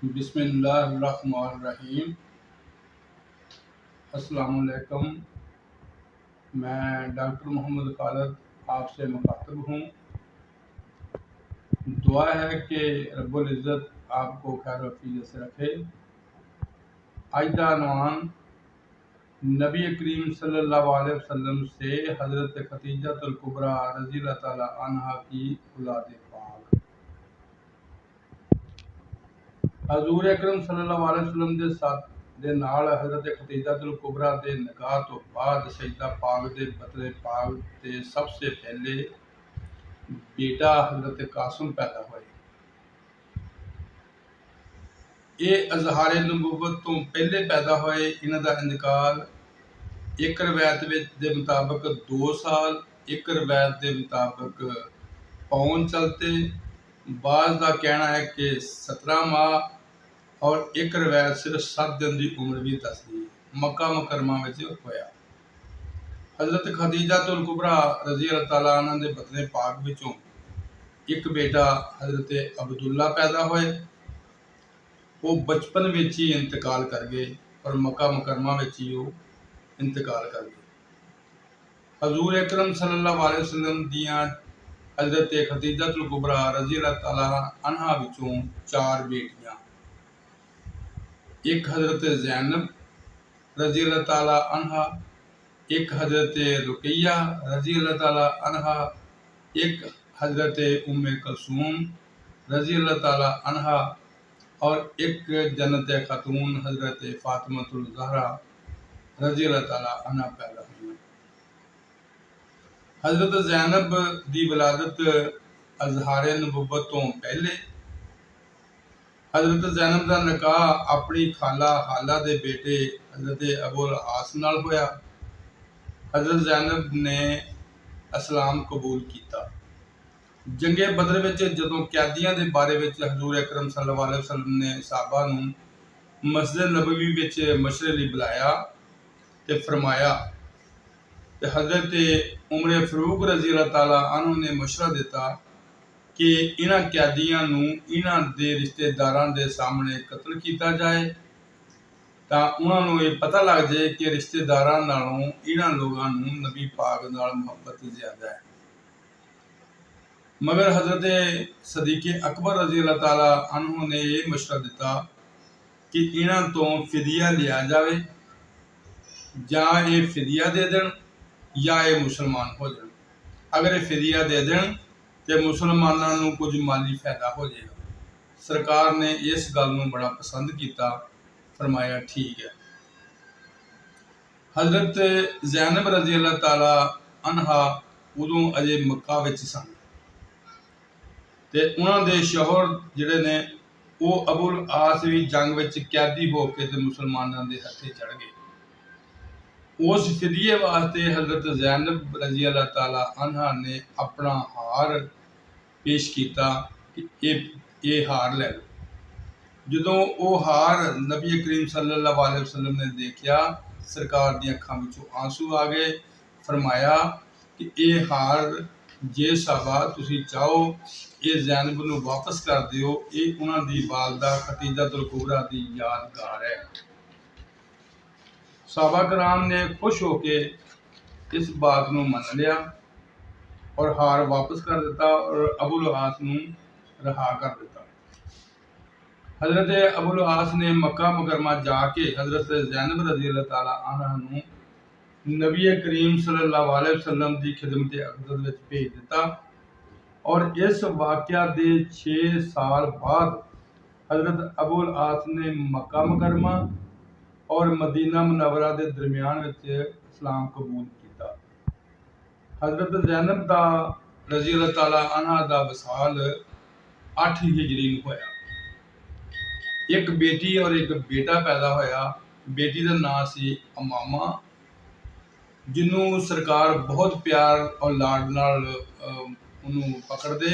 बिस्मिल्लाहिर्रहमानिर्रहीम। अस्सलामुअलैकुम। मैं डॉक्टर मोहम्मद खालिद आपसे मुखातिब हूँ। दुआ है कि रब्बुल इज़्ज़त आपको खैर वफ़ीयत से रखे। आज का अनवान नबी करीम सल्लल्लाहु अलैहि वसल्लम से हज़रत खदीजतुल कुबरा रज़ियल्लाहु ताला अन्हा की औलाद पाक। हज़ूर अकरम सल्लल्लाहु अलैहि वसल्लम के साथ दे नाल हज़रत खदीजतुल कुबरा के निकाह तो बाद सैयदा पाक दे बतले पाक ते सबसे पहले बेटा हज़रत कासिम पैदा हुए। ये अजहारे नबूवत तो पहले पैदा हुए। इन्हां दा इंतकाल एक रवायत के मुताबिक 2 साल, एक रवायत के मुताबिक पौन चलते, बाज़ का कहना है कि 17 माह और एक रवायत सिर्फ 7 दिन की उम्र भी दसदी है। मक्का मुकरमा में होया। हज़रत खदीजतुल कुबरा रज़ियल्लाहु ताला अन्हा दे बतने पाक विचों एक बेटा हज़रत अब्दुल्ला पैदा होए। वो बचपन में ही इंतकाल कर गए और मक्का मुकरमा में ही वो इंतकाल कर गए। हजूर अकरम सल्लल्लाहु अलैहि वसल्लम दियां हज़रत खदीजतुल कुबरा रज़ियल्लाहु ताला अन्हा विचों 4 बेटियां, एक हज़रत ज़ैनब रज़ियल्लाहु ताला अन्हा, एक हज़रत रुकैया रज़ियल्लाहु ताला अन्हा, एक हज़रत उम्मे कुलसूम रज़ियल्लाहु ताला अन्हा और एक जन्नत खातून हज़रत फातिमतुल ज़हरा रज़ियल्लाहु ताला अन्हा पैदा हुई। हज़रत ज़ैनब की विलादत अज़हारे नबुव्वत तो पहले हज़रत ज़ैनब का निकाह अपनी खाला हाला के बेटे हज़रत अबुल आस नाल होया। हज़रत ज़ैनब ने इस्लाम कबूल किया। जंगे बदर विच जदों कैदियों के बारे में हजूर अकरम सल्लल्लाहु अलैहि वसल्लम ने साहबा नूं मस्जिद नबवी विच मशरे लई बुलाया ते फरमाया ते हज़रत उमर फरूक रज़ियल्लाहु ताला अन्हु ने मशवरा दिता कि इन्हां कैदियों नूं इन्हां दे रिश्तेदारां दे सामने कतल किया जाए तां उन्हां नूं ये पता लग जाए कि रिश्तेदारां नालों इन्हां लोगां नूं नबी पाक नाल मुहब्बत ज़्यादा है। मगर हज़रत सदीक़ अकबर रज़ियल्लाहु ताला अन्हु ने यह मशवरा दिता कि इन्हां तो फिदिया लिया जाए, जां ये फिदिया दे देन या ये मुसलमान हो जाए। अगर ये फिदिया दे देन तो मुसलमानों नूं कुछ माली फायदा हो जाएगा। सरकार ने इस गल नूं बड़ा पसंद किया, फरमाया ठीक है। हज़रत ज़ैनब रज़ियल्लाहु ताला अन्हा उदों अजे मक्का विच सन ते उन्हां दे शौहर जिहड़े ने वो अबुल आस भी जंग विच कैदी होके ते मुसलमानों के हथे चढ़ गए। उस फिदिये वास्ते हज़रत ज़ैनब रज़ियल्लाहु ताला अन्हा ने अपना हार पेश किया कि ये हार लै लो। जदों वो हार नबी करीम सल्लल्लाहु अलैहि वसल्लम ने देखा, सरकार दी अखां विचों आंसू आ गए। फरमाया कि ये हार जे साहबा तुसी चाहो ये ज़ैनब नूं वापस कर दिओ, ये उन्हां दी वालदा खदीजतुल कुबरा दी यादगार है। साहबा कराम ने खुश होके इस बात नूं मन लिया और हार वापस कर दिता और अबुल आस नूं रहा कर दिता। हज़रत अबुल आस ने मक्का मुकरमा जाके हज़रत ज़ैनब रज़ियल्लाहु ताला अन्हा नूं नबी करीम सल्लल्लाहु अलैहि वसल्लम की खिदमत अक़दस विच भेज दिता और इस वाक़या के 6 साल बाद हज़रत अबुल आस ने मक्का मुकरमा और मदीना मुनव्वरा के दरमियान विच इस्लाम कबूल किया। हज़रत ज़ैनब का रज़ियल्लाहु ताला अन्हा का वसाल 8 हिजरी में होया। एक बेटी और एक बेटा पैदा होया। बेटी का नाम सी अमामा, जिन्हों सरकार बहुत प्यार और लाड नाल उन्होंने पकड़ते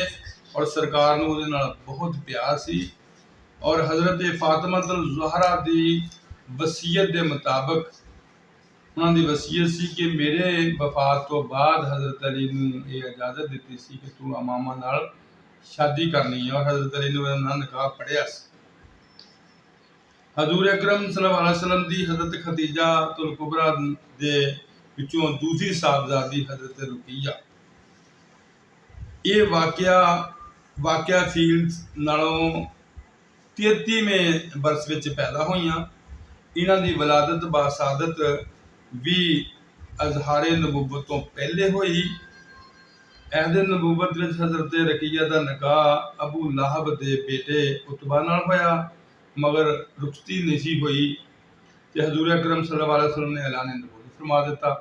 और सरकार नूं उहदे नाल बहुत प्यार सी। और हज़रत फातिमतुल ज़हरा की वसीयत के मुताबिक उन्होंने दी वसीयत सी कि मेरे वफात तो बाद हज़रत अली नूं ये इजाज़त दी सी कि तू अमामा नाल शादी करनी है और हज़रत अली ने उहदा निकाह पढ़िया सी। हजूर अकरम सल्लल्लाहु अलैहि वसल्लम दी हज़रत खदीजा तुल कुबरा दे विचों दूसरी साहबजादी हज़रत रुकिया, ये वाकया फील्ड नालों 33वें बरस विच पैदा होईयां। इन्हां दी वलादत बासादत भी अजहारे नबूवत तो पहले हुई। अहद नबूवत विच हज़रत रकीया दा निकाह अबू लाहब दे बेटे उतबा नाल होया, मगर रुखसती नहीं सी हुई ते हजूर अकरम सल्लल्लाहु अलैहि वसल्लम ने ऐलान नबूवत फरमा दिता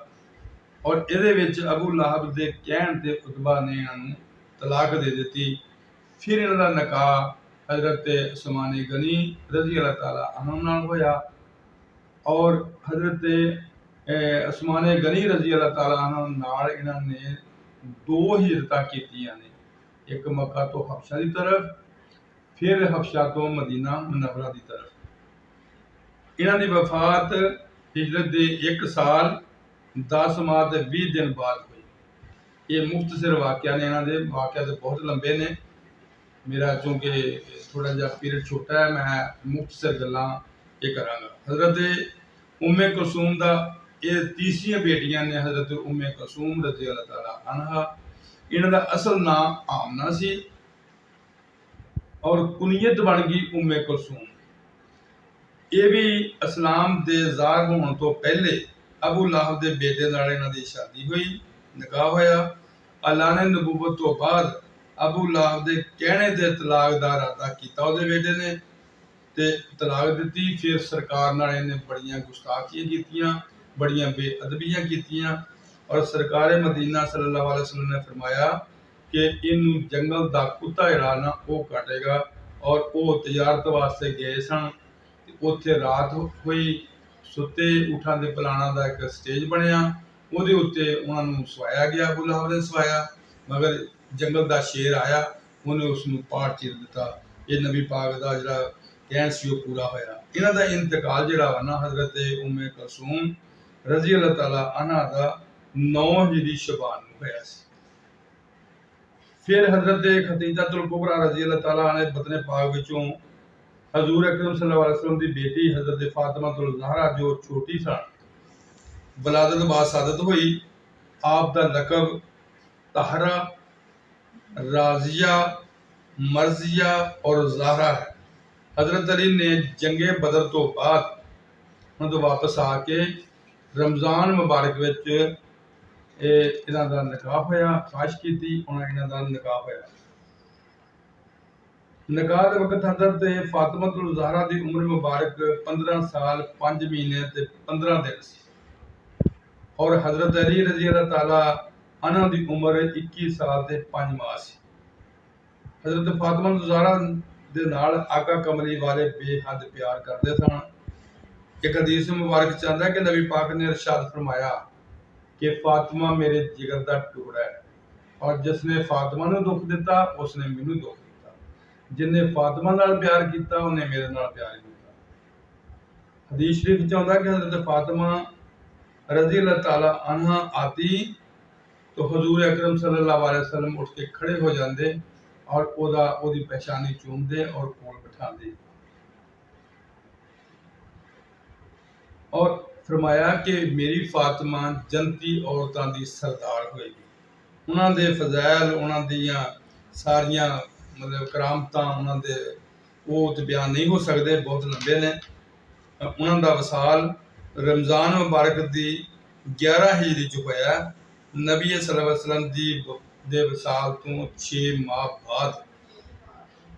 और इहदे विच अबू लाहब दे कहण ते उतबा ने इन्हां नूं तलाक दे दित्ती। फिर इन्हां दा निकाह हज़रत उस्मान गनी रज़ी अल्लाह तआला अन्हु नाल होया और हज़रत उस्मान गनी रज़ी अल्लाह तआला अन्हु नाल इन्हां ने दो हिजरतां कीतियां ने, एक मक्का तो हबशा की तरफ, फिर हबशा तो मदीना मुनव्वरा की तरफ। इन्हां दी वफात हिजरत दे 1 साल 10 माह ते 20 दिन बाद हुई। ये मुख्तसर वाकया ने, इन्हां दे वाकया तो बहुत लंबे ने, मेरा चूंकि थोड़ा जा पीरियड छोटा है, मैं मुख्तसर गल्लां ये करांगा। हज़रत उम्मे कुलसूम दा ये तीसरियां बेटियां ने हज़रत उम्मे कुलसूम रज़ी अल्लाह तआला अन्हा। इन्हां दा असल नाम आमना सी और कुनियत बन गई उम्मे कुलसूम। ये भी इस्लाम दे ज़ाहिर होने तो पहले अबू लाहब दे बेटे नाल इन्हां दी शादी हुई, निकाह होया। अल्लाह ने नबूवत तो बाद अबू लाहब दे कहने ते तलाक दा इरादा कीता उहदे बेटे ने ते तलाक दित्ती। फिर सरकार नाल इन्हें बड़ियां गुस्ताखियां कीतियां, बड़ियां बेअदबियां कीतियां और सरकार मदीना सल्लल्लाहु अलैहि वसल्लम ने फरमाया कि इनू जंगल दा कुत्ता जिहड़ा ना वो काटेगा और वो तजारत वास्ते गए सन। उत्थे रात हुई, सुते उठां दे पलाणा दा एक स्टेज बनिया, ਉਹਦੇ ਉੱਤੇ ਉਹਨਾਂ ਨੂੰ ਸਵਾਇਆ ਗਿਆ। ਅਬੂ ਲਾਹਬ ਨੇ ਸਵਾਇਆ, ਮਗਰ ਜੰਗਲ ਦਾ ਸ਼ੇਰ ਆਇਆ, ਉਹਨੇ ਉਸ ਨੂੰ ਪਾੜ ਚੀਰ ਦਿੱਤਾ। ਇਹ ਨਬੀ ਪਾਕ ਦਾ ਜਿਹੜਾ ਕਹਿਣ ਸੀ ਉਹ ਪੂਰਾ ਹੋਇਆ। ਇਹਨਾਂ ਦਾ ਇੰਤਕਾਲ ਜਿਹੜਾ ਵਾ ਨਾ ਹਜ਼ਰਤ ਉਮੇ ਕਲਸੂਮ ਰਜ਼ੀ ਅੱਲਾਹ ਤਾਲਾ ਅਨਹਾ ਦਾ 9 ਹਿਜਰੀ ਸ਼ਬਾਨ ਨੂੰ ਹੋਇਆ ਸੀ। ਫਿਰ ਹਜ਼ਰਤ ਖਦੀਜਾ ਤੁਲ ਕੁਬਰਾ ਰਜ਼ੀ ਅੱਲਾਹ ਤਾਲਾ ਨੇ ਬਤਨੇ ਪਾਕ ਵਿੱਚੋਂ हजूर अकरम सल्लल्लाहु अलैहि वसल्लम की बेटी हज़रत फातिमा तुल ज़हरा जो छोटी सन, वलादत बासादत हुई। आप दा लकब तहरा, राजिया, मर्जिया और ज़हरा है। हज़रत अली ने जंगे बदर तो बाद उन्होंने वापस आके रमज़ान मुबारक विच इन्हां दा निकाह होया, ख्वाहिश की थी, उन्होंने इन्हां दा निकाह होया। निकाह के वक्त हज़रत फातिमा तुल ज़हरा की उम्र मुबारक 15 साल 5 महीने ते 15 दिन सी और हज़रत अली रज़ी अल्लाह ताला अन्हा की उम्र 21 साल ते 5 माह सी। हज़रत फातिमा तुल ज़हरा दे नाल आका कमली वाले बेहद प्यार करते सन। एक हदीस मुबारक चाहता है कि नबी पाक ने इरशाद फरमाया कि फातिमा मेरे जिगर का टुकड़ा है और जिसने फातिमा को दुख दिता उसने मैनू दुख, जिन्हें फातिमा नाल प्यार किया उन्हें मेरे नाल प्यार किया। हदीस शरीफ च आउंदा कि हज़रत फातिमा रज़ी अल्लाह ताला अन्हा आती तो हजूर अकरम सल्लल्लाहु अलैहि वसल्लम उठ के खड़े हो जाते और ओदी पहचानी चूमते और कोल बिठाते और फरमाया कि मेरी फातिमा जनती औरतों की सरदार होएगी। उन्हां दे फज़ैल, उन्हां दियां सारियां मतलब करामतां उन्होंने वो तो बयान नहीं हो सकते, बहुत लंबे ने। उन्होंने वसाल रमज़ान मुबारक की 11 हिजरी च होया। नबी सल्लल्लाहु अलैहि वसल्लम दे वसाल तो 6 माह बाद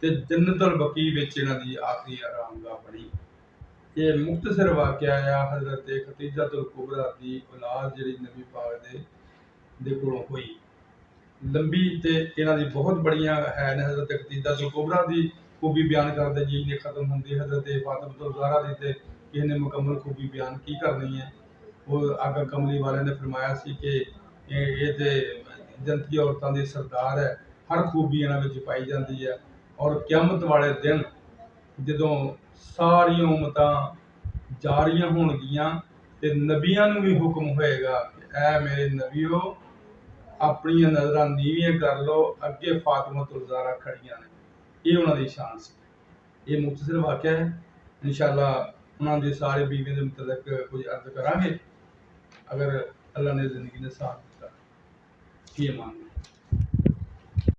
ते जन्नतुल बकी विच इन्हां दी आखिरी आरामगाह बनी। ये मुख्तसर वाकया आ हज़रत खदीजा तुल कुबरा की औलाद जिहड़ी नबी पाक दे कोलों होई। लंबी ते इन्हां दी बहुत बड़ियां है ने। हज़रत खदीजा तुल कुबरा दी खूबी बयान करते जी ने खत्म होंदी, हज़रत फातिमा तुल ज़हरा दी ते किसी ने मुकम्मल खूबी बयान की करनी है। वो आका कमली वाले ने फरमाया सी कि ये ते जनती औरतों की सरदार है, हर खूबी इन्हां विच पाई जाती है और क़यामत वाले दिन जदों सारियां उम्मतां जारियां होणगियां ते नबियां नूं भी हुक्म होएगा कि ऐ मेरे नबियो अपनी नज़र नीवियां कर लो, अगे फातिमा तुल ज़हरा खड़ियां ने। ये उन्हां दी शान सी। ये मुख्तसर वाकया है। इंशाअल्लाह उन्होंने दे सारे बीवी के मुतलक कोई अर्ज करांगे अगर अल्लाह ने जिंदगी ने साथ दिता। ये मान